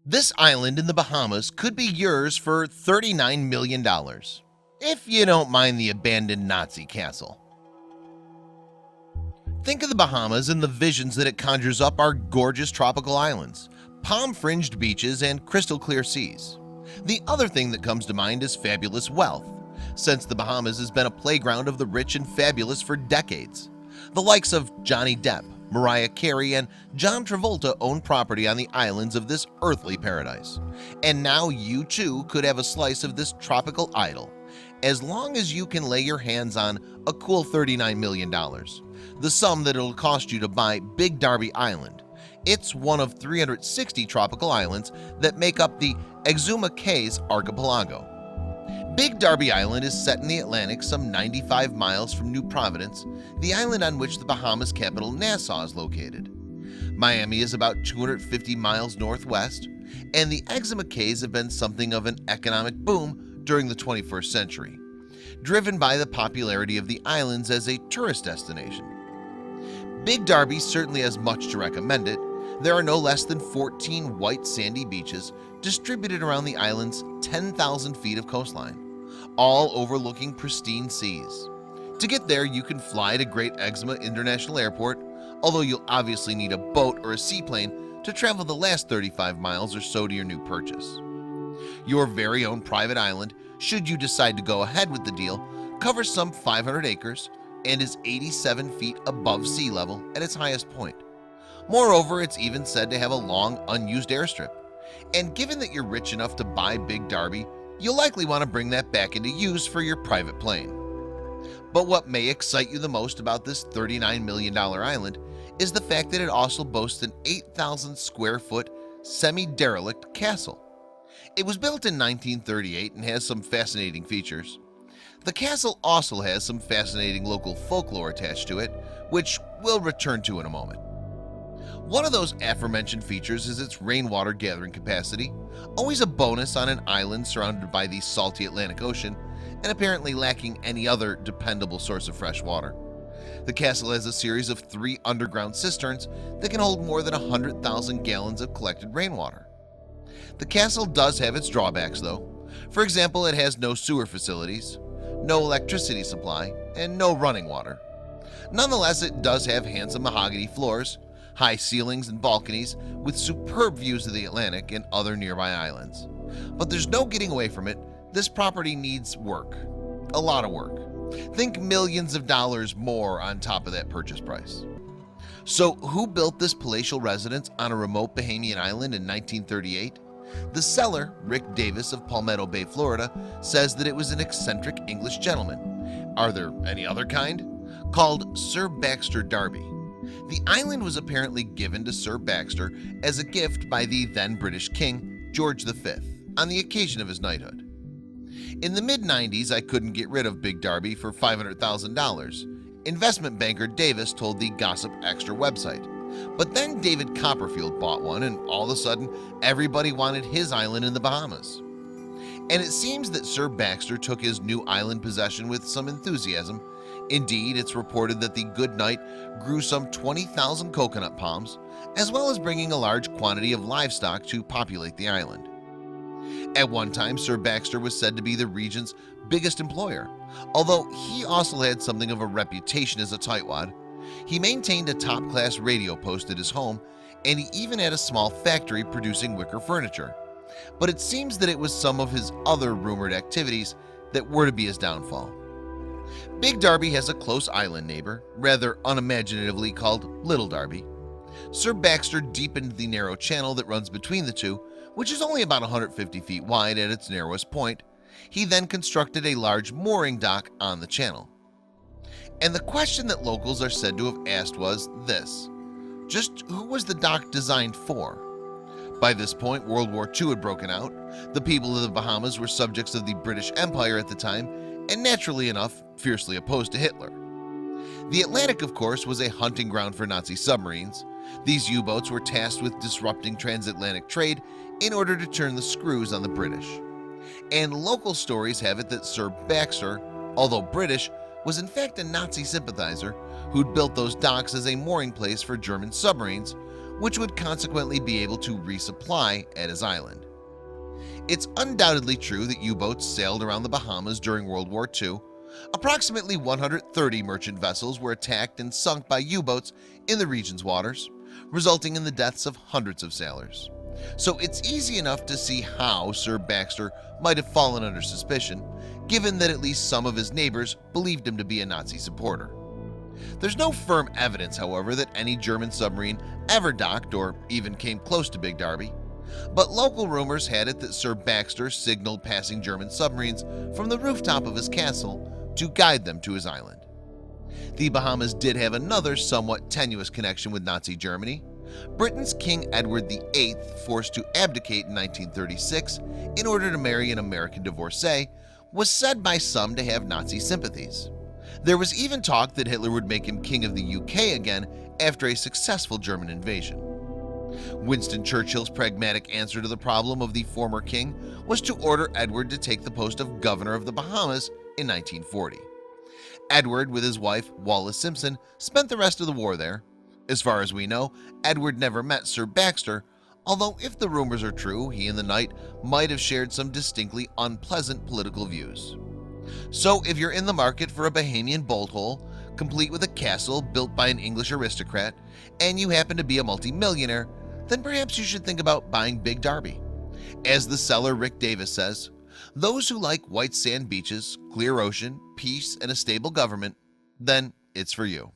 This island in the Bahamas could be yours for $39 million, if you don't mind the abandoned Nazi castle. Think of the Bahamas and the visions that it conjures up are gorgeous tropical islands, palm-fringed beaches, and crystal-clear seas. The other thing that comes to mind is fabulous wealth, since the Bahamas has been a playground of the rich and fabulous for decades. The likes of Johnny Depp, Mariah Carey, and John Travolta own property on the islands of this earthly paradise. And now you too could have a slice of this tropical idol, as long as you can lay your hands on a cool $39 million, the sum that it'll cost you to buy Big Darby Island. It's one of 360 tropical islands that make up the Exuma Cays archipelago. Big Darby Island is set in the Atlantic some 95 miles from New Providence, the island on which the Bahamas capital Nassau is located. Miami is about 250 miles northwest, and the Exuma Cays have been something of an economic boom during the 21st century, driven by the popularity of the islands as a tourist destination. Big Darby certainly has much to recommend it. There are no less than 14 white sandy beaches distributed around the island's 10,000 feet of coastline, all overlooking pristine seas. To get there, you can fly to Great Exuma International Airport, although you'll obviously need a boat or a seaplane to travel the last 35 miles or so to your new purchase. Your very own private island, should you decide to go ahead with the deal, covers some 500 acres and is 87 feet above sea level at its highest point. Moreover, it's even said to have a long unused airstrip, and given that you're rich enough to buy Big Darby, you'll likely want to bring that back into use for your private plane. But what may excite you the most about this $39 million island is the fact that it also boasts an 8,000 square foot semi-derelict castle. It was built in 1938 and has some fascinating features. The castle also has some fascinating local folklore attached to it, which we'll return to in a moment. One of those aforementioned features is its rainwater gathering capacity, always a bonus on an island surrounded by the salty Atlantic Ocean and apparently lacking any other dependable source of fresh water. The castle has a series of 3 underground cisterns that can hold more than 100,000 gallons of collected rainwater. The castle does have its drawbacks though. For example, it has no sewer facilities, no electricity supply, and no running water. Nonetheless, it does have handsome mahogany floors, high ceilings and balconies with superb views of the Atlantic and other nearby islands. But there's no getting away from it, this property needs work. A lot of work. Think millions of dollars more on top of that purchase price. So who built this palatial residence on a remote Bahamian island in 1938? The seller, Rick Davis of Palmetto Bay, Florida, says that it was an eccentric English gentleman. Are there any other kind? Called Sir Baxter Darby. The island was apparently given to Sir Baxter as a gift by the then British King, George V, on the occasion of his knighthood. In the mid-90s, I couldn't get rid of Big Darby for $500,000, investment banker Davis told the Gossip Extra website. But then David Copperfield bought one, and all of a sudden, everybody wanted his island in the Bahamas. And it seems that Sir Baxter took his new island possession with some enthusiasm. Indeed, it's reported that the good knight grew some 20,000 coconut palms, as well as bringing a large quantity of livestock to populate the island. At one time, Sir Baxter was said to be the region's biggest employer, although he also had something of a reputation as a tightwad. He maintained a top-class radio post at his home, and he even had a small factory producing wicker furniture. But it seems that it was some of his other rumored activities that were to be his downfall. Big Darby has a close island neighbor, rather unimaginatively called Little Darby. Sir Baxter deepened the narrow channel that runs between the two, which is only about 150 feet wide at its narrowest point. He then constructed a large mooring dock on the channel. And the question that locals are said to have asked was this: just who was the dock designed for? By this point, World War II had broken out. The people of the Bahamas were subjects of the British Empire at the time, and naturally enough, fiercely opposed to Hitler. The Atlantic, of course, was a hunting ground for Nazi submarines. These U-boats were tasked with disrupting transatlantic trade in order to turn the screws on the British. And local stories have it that Sir Baxter, although British, was in fact a Nazi sympathizer who'd built those docks as a mooring place for German submarines, which would consequently be able to resupply at his island. It's undoubtedly true that U-boats sailed around the Bahamas during World War II. Approximately 130 merchant vessels were attacked and sunk by U-boats in the region's waters, resulting in the deaths of hundreds of sailors. So it's easy enough to see how Sir Baxter might have fallen under suspicion, given that at least some of his neighbors believed him to be a Nazi supporter. There's no firm evidence, however, that any German submarine ever docked or even came close to Big Darby, but local rumors had it that Sir Baxter signaled passing German submarines from the rooftop of his castle to guide them to his island. The Bahamas did have another somewhat tenuous connection with Nazi Germany. Britain's King Edward VIII, forced to abdicate in 1936 in order to marry an American divorcee, was said by some to have Nazi sympathies. There was even talk that Hitler would make him king of the UK again after a successful German invasion. Winston Churchill's pragmatic answer to the problem of the former king was to order Edward to take the post of governor of the Bahamas in 1940. Edward, with his wife Wallis Simpson, spent the rest of the war there. As far as we know, Edward never met Sir Baxter, although if the rumors are true, he and the knight might have shared some distinctly unpleasant political views. So if you're in the market for a Bahamian bolt hole, complete with a castle built by an English aristocrat, and you happen to be a multimillionaire, then perhaps you should think about buying Big Darby. As the seller Rick Davis says, those who like white sand beaches, clear ocean, peace, and a stable government, then it's for you.